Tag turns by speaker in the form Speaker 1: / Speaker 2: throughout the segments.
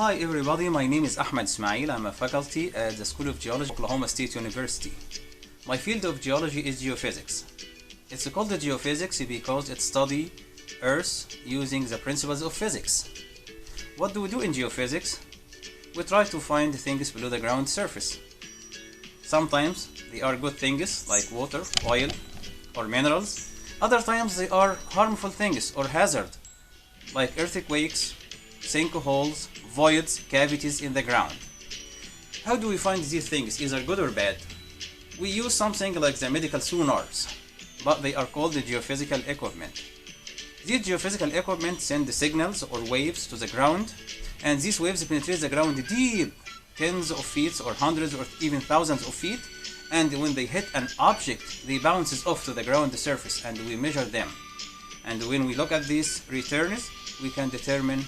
Speaker 1: Hi everybody, my name is Ahmed Ismail. I'm a faculty at the School of Geology, Oklahoma State University. My field of geology is geophysics. It's called geophysics because it studies Earth using the principles of physics. What do we do in geophysics? We try to find things below the ground surface. Sometimes they are good things like water, oil, or minerals. Other times they are harmful things or hazard like earthquakes, sinkholes, voids, cavities in the ground. How do we find these things, either good or bad? We use something like the medical sonars, but they are called the geophysical equipment. These geophysical equipment send the signals or waves to the ground, and these waves penetrate the ground deep, tens of feet or hundreds or even thousands of feet, and when they hit an object, they bounces off to the ground surface and we measure them. And when we look at these returns, we can determine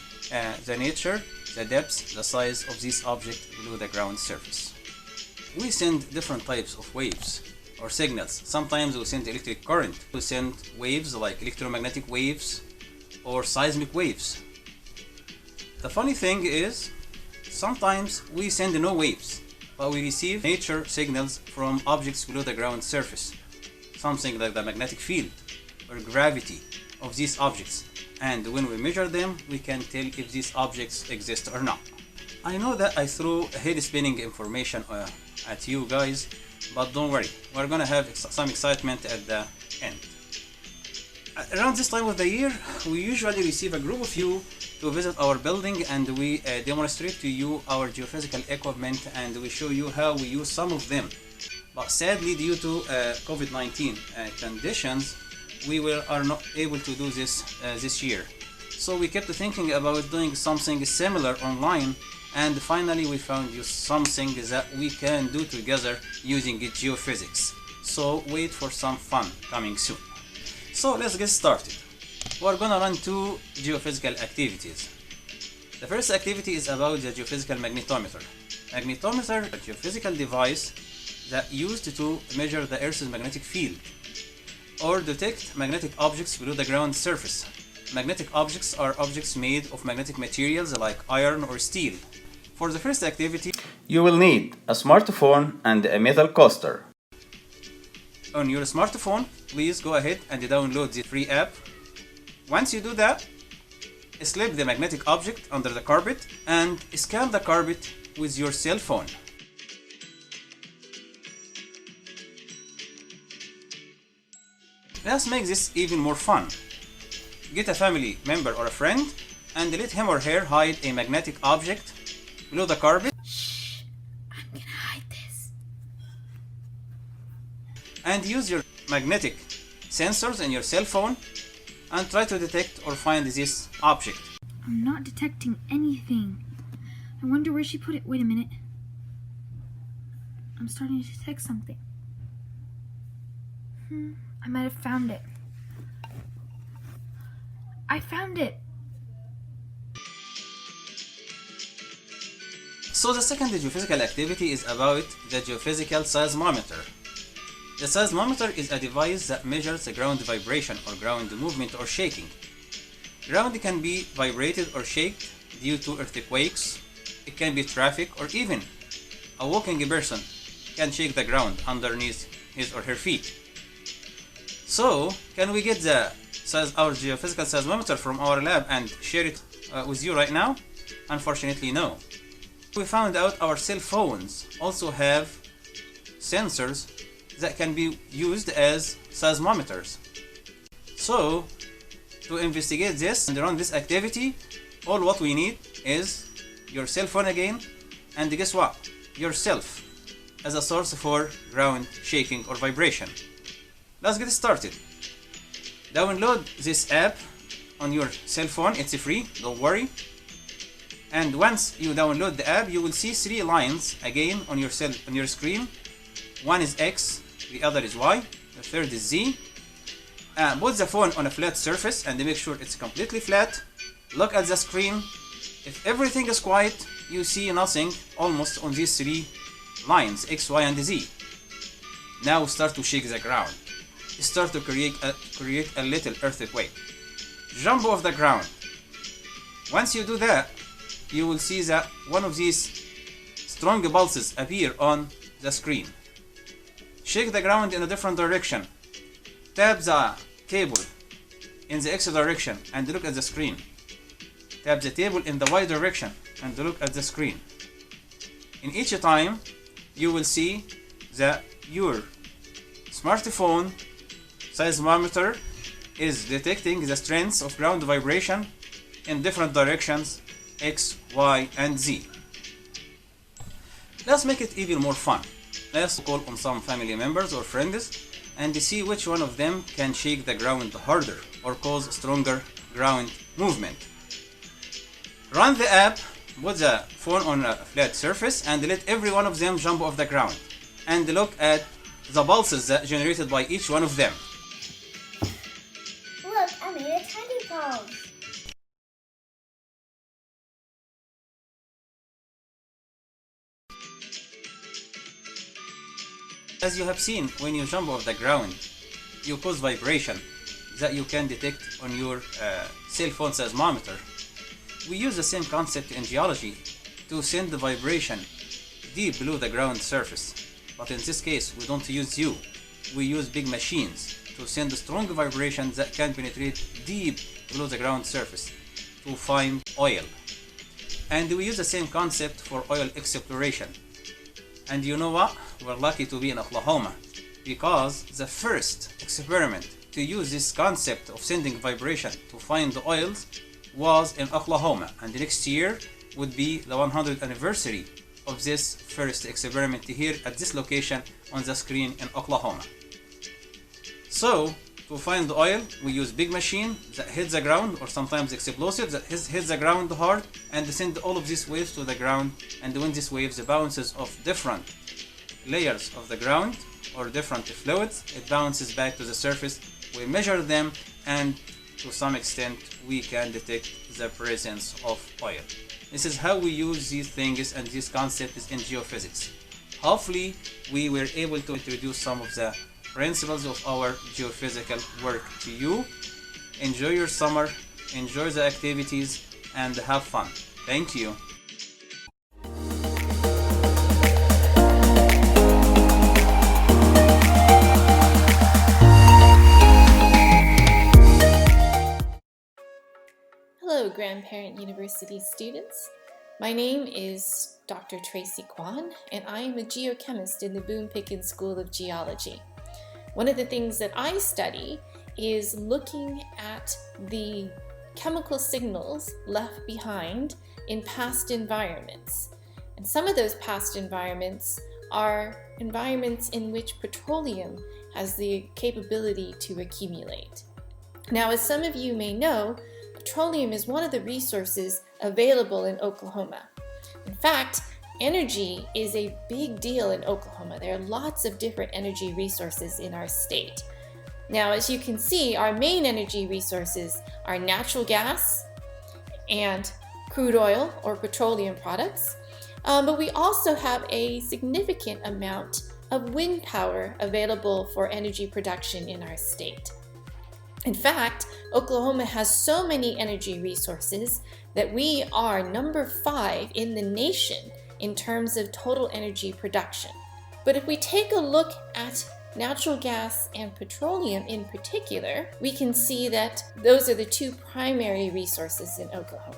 Speaker 1: the nature, the depth, the size of this object below the ground surface. We send different types of waves or signals. Sometimes we send electric current. We send waves like electromagnetic waves or seismic waves. The funny thing is, sometimes we send no waves, but we receive nature signals from objects below the ground surface. Something like the magnetic field or gravity of these objects. And when we measure them, we can tell if these objects exist or not. I know that I threw head-spinning information at you guys, but don't worry, we're gonna have some excitement at the end. Around this time of the year, we usually receive a group of you to visit our building, and we demonstrate to you our geophysical equipment, and we show you how we use some of them. But sadly, due to COVID-19 conditions, we are not able to do this this year. So we kept thinking about doing something similar online, and finally we found you something that we can do together using geophysics. So wait for some fun coming soon. So let's get started. We're gonna run two geophysical activities. The first activity is about the geophysical magnetometer. Magnetometer is a geophysical device that used to measure the Earth's magnetic field or detect magnetic objects below the ground surface. Magnetic objects are objects made of magnetic materials like iron or steel. For the first activity, you will need a smartphone and a metal coaster. On your smartphone, please go ahead and download the free app. Once you do that, slip the magnetic object under the carpet and scan the carpet with your cell phone. Let's make this even more fun. Get a family member or a friend and let him or her hide a magnetic object below the carpet.
Speaker 2: Shh, I'm gonna hide this.
Speaker 1: And use your magnetic sensors in your cell phone and try to detect or find this object.
Speaker 2: I'm not detecting anything. I wonder where she put it. Wait a minute. I'm starting to detect something. I might have found it. I found it!
Speaker 1: So the second geophysical activity is about the geophysical seismometer. The seismometer is a device that measures the ground vibration or ground movement or shaking. Ground can be vibrated or shaken due to earthquakes. It can be traffic, or even a walking person can shake the ground underneath his or her feet. So, can we get our geophysical seismometer from our lab and share it with you right now? Unfortunately, no. We found out our cell phones also have sensors that can be used as seismometers. So, to investigate this and run this activity, all what we need is your cell phone again, and guess what? Yourself as a source for ground shaking or vibration. Let's get started. Download this app on your cell phone. It's free, don't worry. And once you download the app, you will see three lines again on your screen. One is X, the other is Y, the third is Z. Put the phone on a flat surface and make sure it's completely flat. Look at the screen. If everything is quiet, you see nothing almost on these three lines, X, Y, and Z. Now start to shake the ground. Start to create a little earthquake. Jump off the ground. Once you do that, you will see that one of these strong pulses appear on the screen. Shake the ground in a different direction. Tap the table in the X direction and look at the screen. Tap the table in the Y direction and look at the screen. In each time, you will see that your smartphone seismometer is detecting the strength of ground vibration in different directions, X, Y, and Z. Let's make it even more fun. Let's call on some family members or friends and see which one of them can shake the ground harder or cause stronger ground movement. Run the app, put the phone on a flat surface and let every one of them jump off the ground and look at the pulses that generated by each one of them.
Speaker 2: Look, I made a tiny pulse.
Speaker 1: As you have seen, when you jump off the ground, you cause vibration that you can detect on your cell phone seismometer. We use the same concept in geology to send the vibration deep below the ground surface. But in this case, we don't use you. We use big machines to send strong vibrations that can penetrate deep below the ground surface to find oil. And we use the same concept for oil exploration. And you know what? We're lucky to be in Oklahoma because the first experiment to use this concept of sending vibration to find the oils was in Oklahoma, and the next year would be the 100th anniversary of this first experiment here at this location on the screen in Oklahoma. So to find the oil, we use big machine that hits the ground, or sometimes explosive that hits the ground hard and send all of these waves to the ground. And when these waves bounces off different layers of the ground or different fluids, it bounces back to the surface. We measure them, and to some extent we can detect the presence of oil. This is how we use these things and these concepts in geophysics. Hopefully we were able to introduce some of the principles of our geophysical work to you. Enjoy your summer, enjoy the activities, and have fun. Thank you.
Speaker 3: Hello, Grandparent University students. My name is Dr. Tracy Kwan, and I am a geochemist in the Boone Pickens School of Geology. One of the things that I study is looking at the chemical signals left behind in past environments. And some of those past environments are environments in which petroleum has the capability to accumulate. Now, as some of you may know, petroleum is one of the resources available in Oklahoma. In fact, energy is a big deal in Oklahoma. There are lots of different energy resources in our state. Now, as you can see, our main energy resources are natural gas and crude oil or petroleum products, but we also have a significant amount of wind power available for energy production in our state. In fact, Oklahoma has so many energy resources that we are number 5 in the nation in terms of total energy production. But if we take a look at natural gas and petroleum in particular, we can see that those are the 2 primary resources in Oklahoma.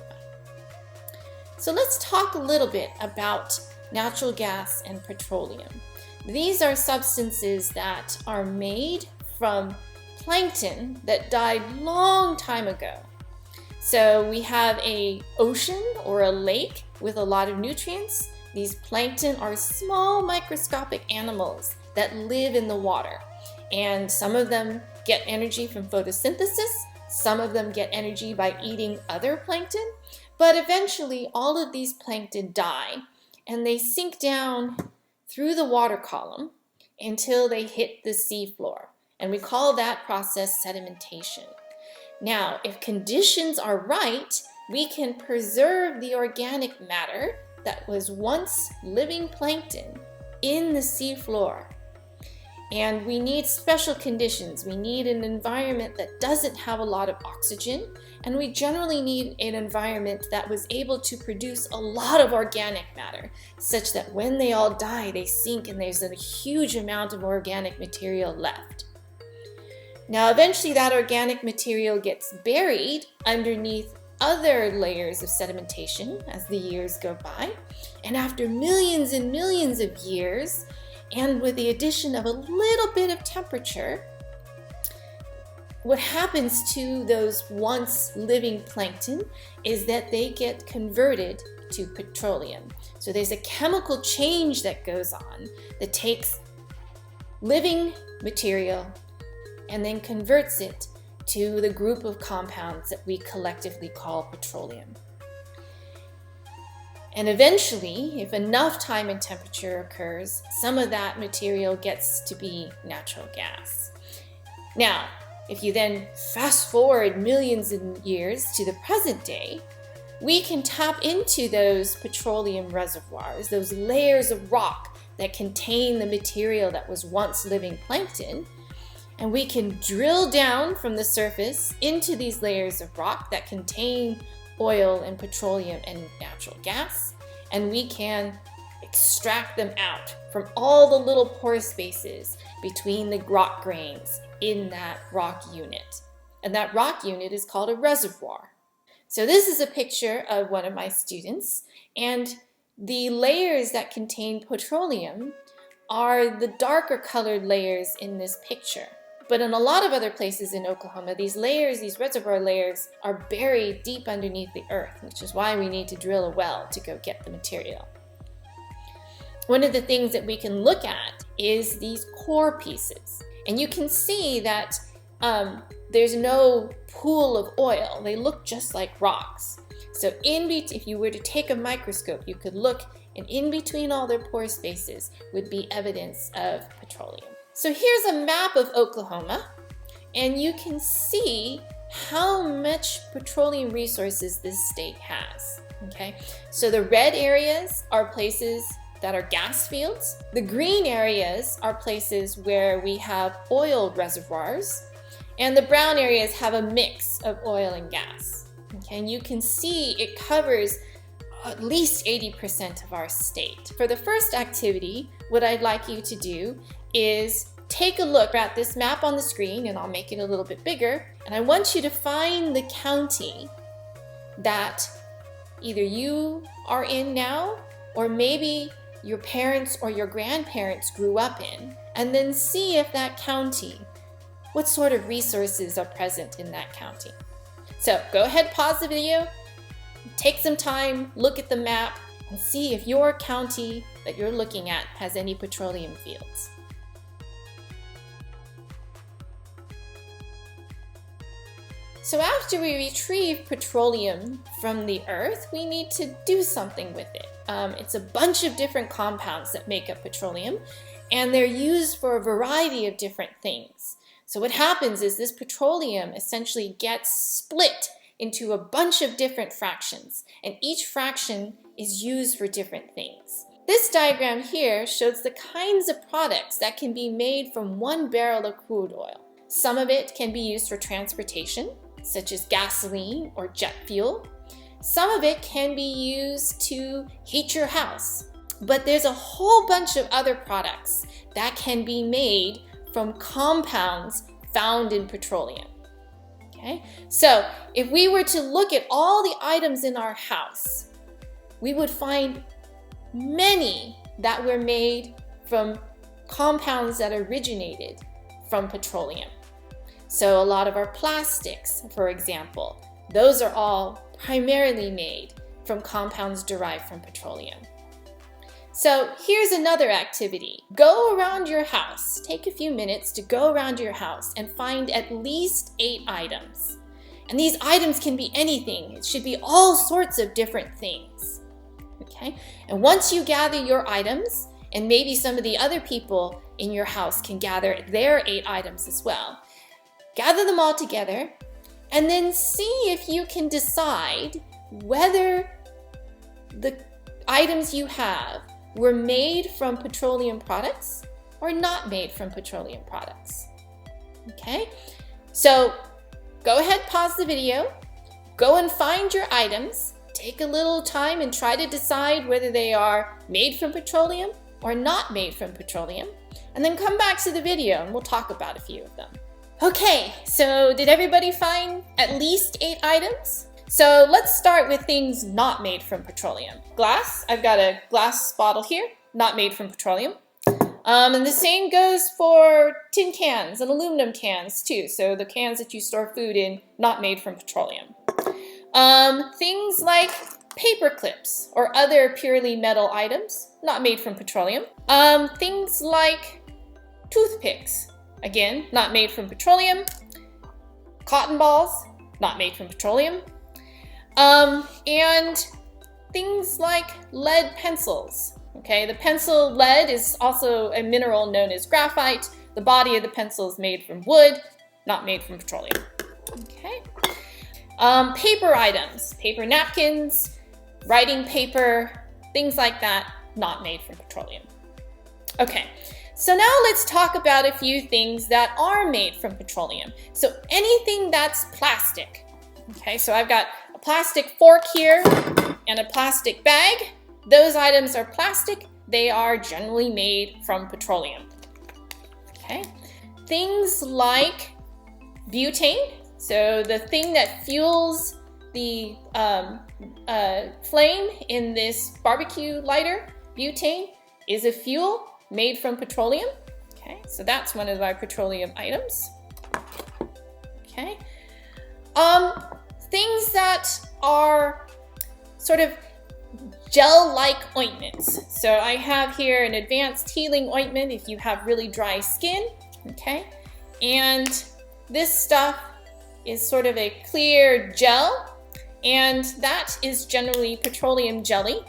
Speaker 3: So let's talk a little bit about natural gas and petroleum. These are substances that are made from plankton that died long time ago. So we have an ocean or a lake with a lot of nutrients. These plankton are small microscopic animals that live in the water. And some of them get energy from photosynthesis. Some of them get energy by eating other plankton. But eventually all of these plankton die and they sink down through the water column until they hit the seafloor. And we call that process sedimentation. Now, if conditions are right, we can preserve the organic matter that was once living plankton in the seafloor. And we need special conditions. We need an environment that doesn't have a lot of oxygen, and we generally need an environment that was able to produce a lot of organic matter, such that when they all die, they sink and there's a huge amount of organic material left. Now, eventually that organic material gets buried underneath other layers of sedimentation as the years go by, and after millions and millions of years, and with the addition of a little bit of temperature, what happens to those once living plankton is that they get converted to petroleum. So there's a chemical change that goes on that takes living material and then converts it to the group of compounds that we collectively call petroleum. And eventually, if enough time and temperature occurs, some of that material gets to be natural gas. Now, if you then fast forward millions of years to the present day, we can tap into those petroleum reservoirs, those layers of rock that contain the material that was once living plankton, and we can drill down from the surface into these layers of rock that contain oil and petroleum and natural gas, and we can extract them out from all the little pore spaces between the rock grains in that rock unit. And that rock unit is called a reservoir. So this is a picture of one of my students, and the layers that contain petroleum are the darker colored layers in this picture. But in a lot of other places in Oklahoma, these layers, these reservoir layers, are buried deep underneath the earth, which is why we need to drill a well to go get the material. One of the things that we can look at is these core pieces. And you can see that there's no pool of oil. They look just like rocks. So if you were to take a microscope, you could look, and in between all their pore spaces would be evidence of petroleum. So here's a map of Oklahoma, and you can see how much petroleum resources this state has. Okay, so the red areas are places that are gas fields. The green areas are places where we have oil reservoirs, and the brown areas have a mix of oil and gas. Okay, and you can see it covers at least 80% of our state. For the first activity, what I'd like you to do is take a look at this map on the screen, and I'll make it a little bit bigger, and I want you to find the county that either you are in now, or maybe your parents or your grandparents grew up in, and then see if that county, what sort of resources are present in that county. So go ahead, pause the video, take some time, look at the map, and see if your county that you're looking at has any petroleum fields. So after we retrieve petroleum from the earth, we need to do something with it. It's a bunch of different compounds that make up petroleum, and they're used for a variety of different things. So what happens is this petroleum essentially gets split into a bunch of different fractions, and each fraction is used for different things. This diagram here shows the kinds of products that can be made from 1 barrel of crude oil. Some of it can be used for transportation, such as gasoline or jet fuel. Some of it can be used to heat your house. But there's a whole bunch of other products that can be made from compounds found in petroleum. Okay? So if we were to look at all the items in our house, we would find many that were made from compounds that originated from petroleum. So a lot of our plastics, for example, those are all primarily made from compounds derived from petroleum. So here's another activity. Go around your house. Take a few minutes to go around your house and find at least 8 items. And these items can be anything. It should be all sorts of different things. Okay? And once you gather your items, and maybe some of the other people in your house can gather their 8 items as well, gather them all together, and then see if you can decide whether the items you have were made from petroleum products or not made from petroleum products? Okay, so go ahead, pause the video, go and find your items, take a little time and try to decide whether they are made from petroleum or not made from petroleum, and then come back to the video and we'll talk about a few of them. Okay, so did everybody find at least 8 items? So let's start with things not made from petroleum. Glass, I've got a glass bottle here, not made from petroleum. And the same goes for tin cans and aluminum cans too. So the cans that you store food in, not made from petroleum. Things like paper clips or other purely metal items, not made from petroleum. Things like toothpicks, again, not made from petroleum. Cotton balls, not made from petroleum. And things like lead pencils. Okay, the pencil lead is also a mineral known as graphite. The body of the pencil is made from wood, not made from petroleum. Okay. Paper items, paper napkins, writing paper, things like that, not made from petroleum. Okay, so now let's talk about a few things that are made from petroleum. So anything that's plastic. Okay, so I've got a plastic fork here and a plastic bag. Those items are plastic. They are generally made from petroleum. Okay. Things like butane, so the thing that fuels the flame in this barbecue lighter, butane, is a fuel made from petroleum. Okay, so that's one of our petroleum items. Okay. Things that are sort of gel-like ointments. So I have here an advanced healing ointment if you have really dry skin, okay? And this stuff is sort of a clear gel, and that is generally petroleum jelly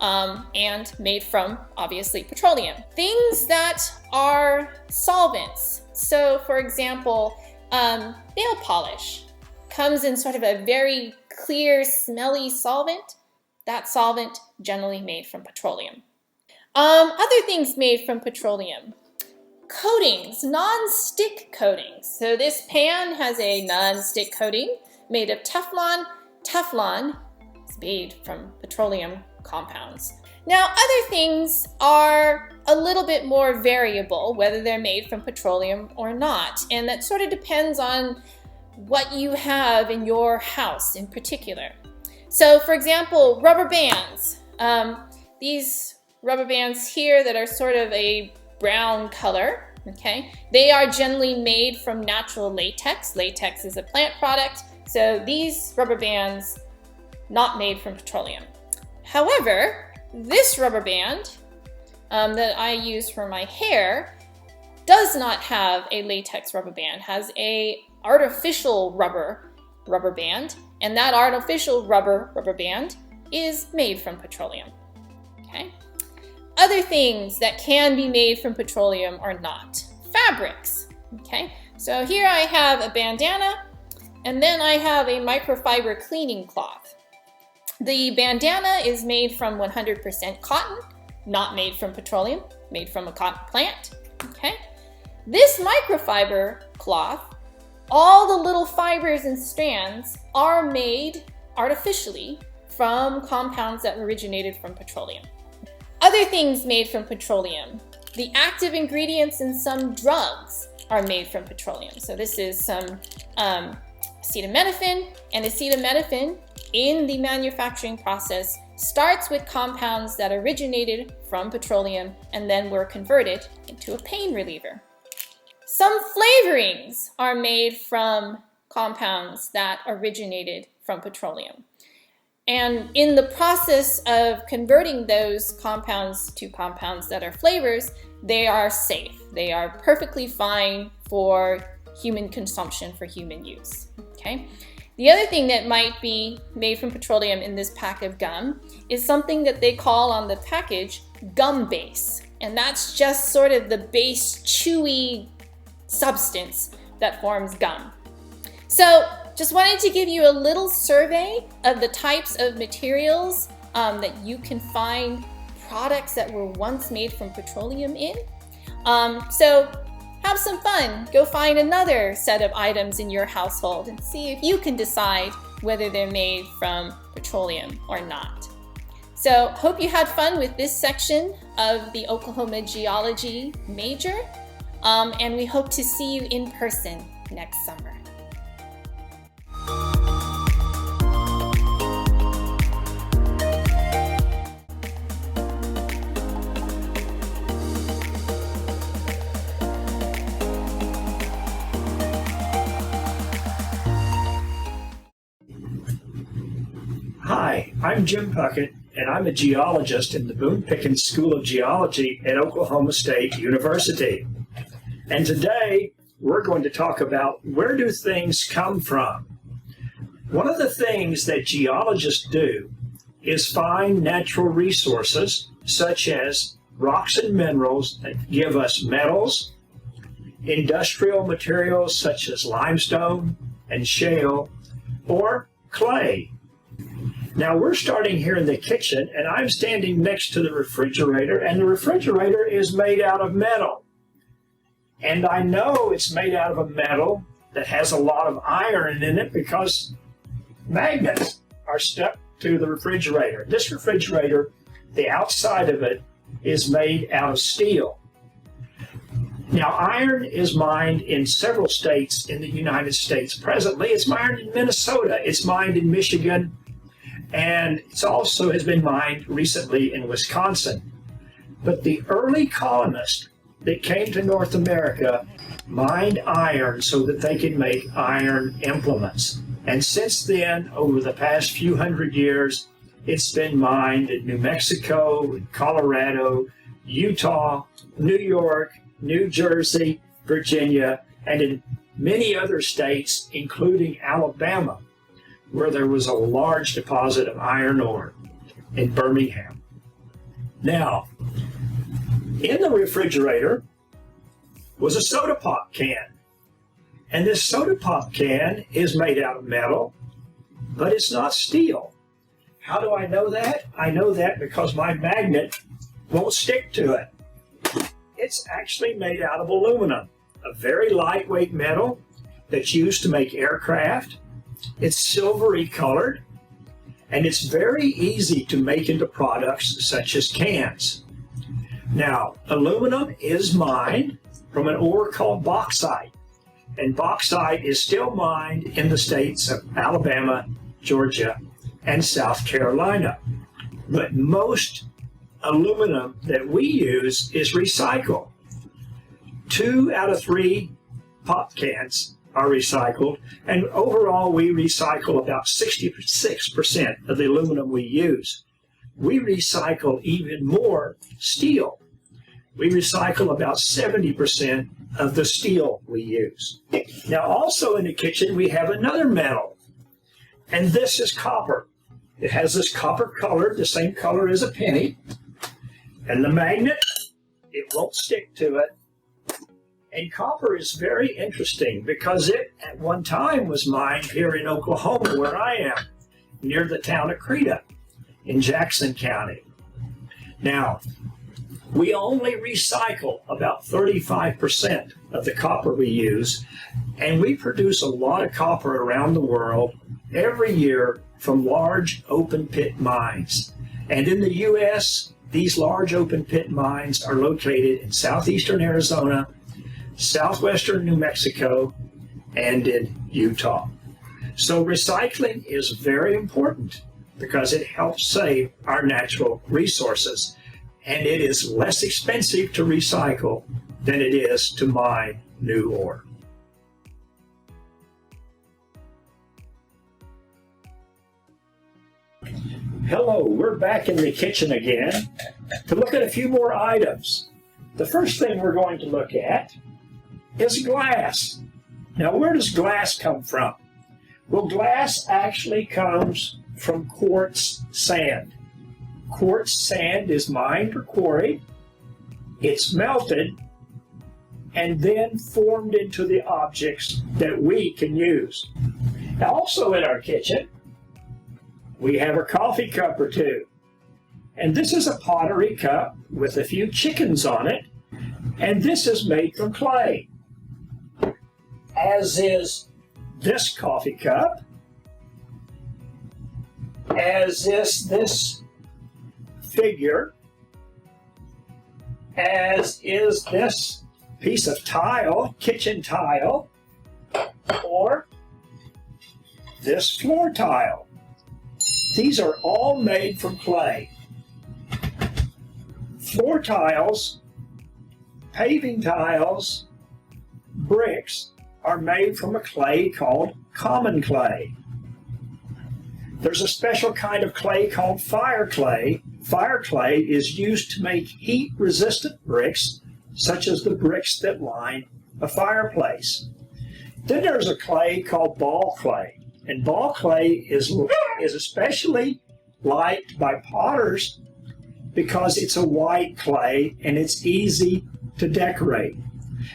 Speaker 3: and made from, obviously, petroleum. Things that are solvents. So for example, nail polish comes in sort of a very clear, smelly solvent. That solvent generally made from petroleum. Other things made from petroleum. Coatings, non-stick coatings. So this pan has a non-stick coating made of Teflon. Teflon is made from petroleum compounds. Now, other things are a little bit more variable, whether they're made from petroleum or not. And that sort of depends on what you have in your house in particular. So for example, rubber bands. These rubber bands here that are sort of a brown color, okay? They are generally made from natural latex. Latex is a plant product. So these rubber bands, not made from petroleum. However, this rubber band that I use for my hair does not have a latex rubber band, has a artificial rubber band, and that artificial rubber band is made from petroleum. Okay. Other things that can be made from petroleum are not. Fabrics. Okay. So here I have a bandana, and then I have a microfiber cleaning cloth. The bandana is made from 100% cotton, not made from petroleum, made from a cotton plant. Okay. This microfiber cloth, all the little fibers and strands are made artificially from compounds that originated from petroleum. Other things made from petroleum. The active ingredients in some drugs are made from petroleum. So this is some acetaminophen, and acetaminophen in the manufacturing process starts with compounds that originated from petroleum and then were converted into a pain reliever. Some flavorings are made from compounds that originated from petroleum. And in the process of converting those compounds to compounds that are flavors, they are safe. They are perfectly fine for human consumption, for human use. Okay? The other thing that might be made from petroleum in this pack of gum is something that they call on the package gum base. And that's just sort of the base chewy substance that forms gum. So just wanted to give you a little survey of the types of materials that you can find products that were once made from petroleum in. So have some fun. Go find another set of items in your household and see if you can decide whether they're made from petroleum or not. So hope you had fun with this section of the Oklahoma Geology major, and we hope to see you in person next summer.
Speaker 4: Hi, I'm Jim Puckett, and I'm a geologist in the Boone Pickens School of Geology at Oklahoma State University. And today, we're going to talk about where do things come from. One of the things that geologists do is find natural resources, such as rocks and minerals that give us metals, industrial materials such as limestone and shale, or clay. Now we're starting here in the kitchen, and I'm standing next to the refrigerator, and the refrigerator is made out of metal. And I know it's made out of a metal that has a lot of iron in it because magnets are stuck to the refrigerator. This refrigerator, the outside of it, is made out of steel. Now, iron is mined in several states in the United States presently. It's mined in Minnesota, it's mined in Michigan, and it also has been mined recently in Wisconsin. But the early colonists that came to North America mined iron so that they could make iron implements. And since then, over the past few hundred years, it's been mined in New Mexico, in Colorado, Utah, New York, New Jersey, Virginia, and in many other states, including Alabama, where there was a large deposit of iron ore in Birmingham. Now, in the refrigerator was a soda pop can. And this soda pop can is made out of metal, but it's not steel. How do I know that? I know that because my magnet won't stick to it. It's actually made out of aluminum, a very lightweight metal that's used to make aircraft. It's silvery colored, and it's very easy to make into products such as cans. Now, aluminum is mined from an ore called bauxite, and bauxite is still mined in the states of Alabama, Georgia, and South Carolina. But most aluminum that we use is recycled. 2 out of 3 pop cans are recycled, and overall we recycle about 66% of the aluminum we use. We recycle even more steel. We recycle about 70% of the steel we use. Now also in the kitchen we have another metal, and this is copper. It has this copper color, the same color as a penny, and the magnet, it won't stick to it. And copper is very interesting because it, at one time, was mined here in Oklahoma, where I am, near the town of Creta in Jackson County. Now, we only recycle about 35% of the copper we use, and we produce a lot of copper around the world every year from large open pit mines. And in the U.S., these large open pit mines are located in southeastern Arizona, southwestern New Mexico, and in Utah. So recycling is very important because it helps save our natural resources, and it is less expensive to recycle than it is to mine new ore. Hello, we're back in the kitchen again to look at a few more items. The first thing we're going to look at is glass. Now, where does glass come from? Well, glass actually comes from quartz sand. Quartz sand is mined or quarried, it's melted, and then formed into the objects that we can use. Now, also in our kitchen, we have a coffee cup or two. And this is a pottery cup with a few chickens on it. And this is made from clay, as is this coffee cup, as is this figure, as is this piece of tile, kitchen tile, or this floor tile. These are all made from clay. Floor tiles, paving tiles, bricks are made from a clay called common clay. There's a special kind of clay called fire clay. Fire clay is used to make heat-resistant bricks, such as the bricks that line a fireplace. Then there's a clay called ball clay, and ball clay is especially liked by potters because it's a white clay and it's easy to decorate.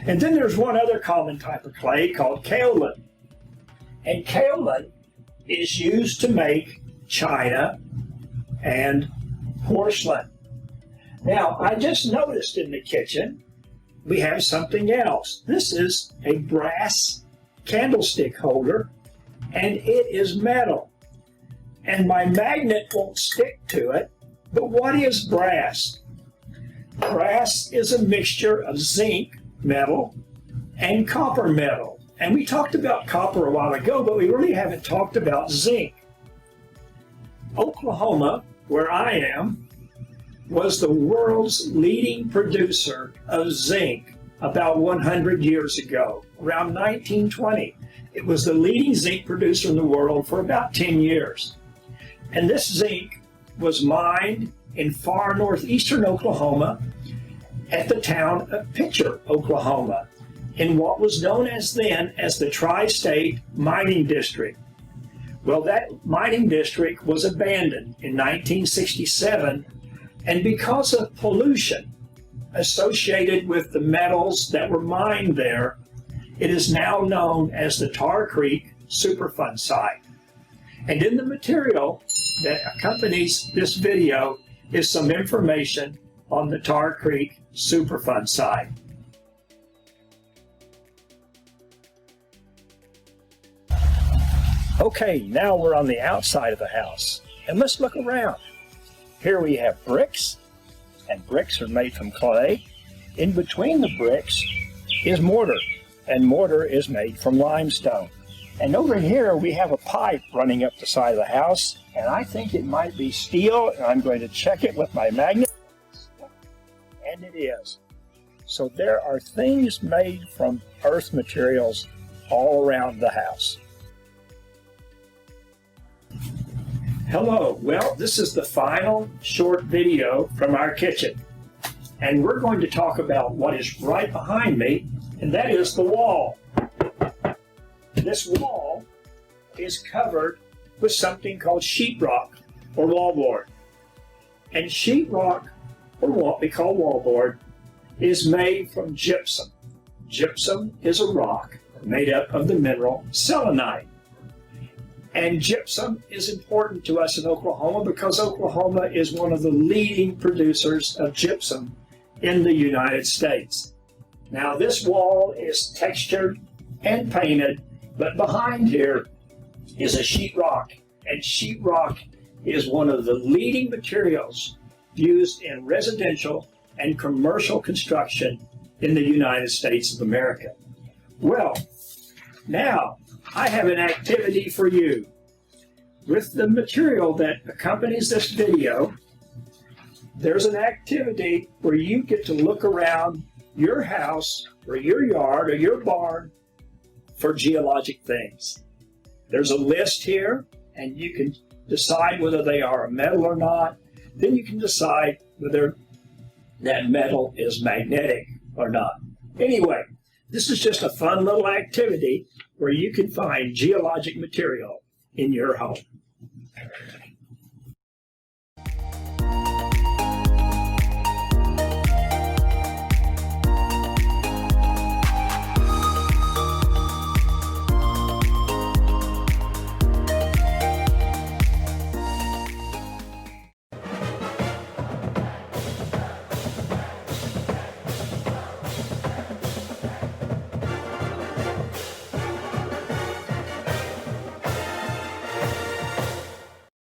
Speaker 4: And then there's one other common type of clay called kaolin, and kaolin is used to make china and porcelain. Now, I just noticed in the kitchen we have something else. This is a brass candlestick holder, and it is metal. And my magnet won't stick to it, but what is brass? Brass is a mixture of zinc metal and copper metal. And we talked about copper a while ago, but we really haven't talked about zinc. Oklahoma, where I am, was the world's leading producer of zinc about 100 years ago, around 1920. It was the leading zinc producer in the world for about 10 years. And this zinc was mined in far northeastern Oklahoma at the town of Pitcher, Oklahoma, in what was known then as the Tri-State Mining District. Well, that mining district was abandoned in 1967, and because of pollution associated with the metals that were mined there, it is now known as the Tar Creek Superfund site. And in the material that accompanies this video is some information on the Tar Creek Superfund site. Okay, now we're on the outside of the house, and let's look around. Here we have bricks, and bricks are made from clay. In between the bricks is mortar, and mortar is made from limestone. And over here we have a pipe running up the side of the house, and I think it might be steel, and I'm going to check it with my magnet, and it is. So there are things made from earth materials all around the house. Hello, well, this is the final short video from our kitchen, and we're going to talk about what is right behind me, and that is the wall. This wall is covered with something called sheetrock or wallboard, and sheetrock, or what we call wallboard, is made from gypsum. Gypsum is a rock made up of the mineral selenite. And gypsum is important to us in Oklahoma because Oklahoma is one of the leading producers of gypsum in the United States. Now, this wall is textured and painted, but behind here is a sheetrock, and sheetrock is one of the leading materials used in residential and commercial construction in the United States of America. Well, now I have an activity for you. With the material that accompanies this video, there's an activity where you get to look around your house or your yard or your barn for geologic things. There's a list here, and you can decide whether they are a metal or not. Then you can decide whether that metal is magnetic or not. Anyway, this is just a fun little activity where you can find geologic material in your home.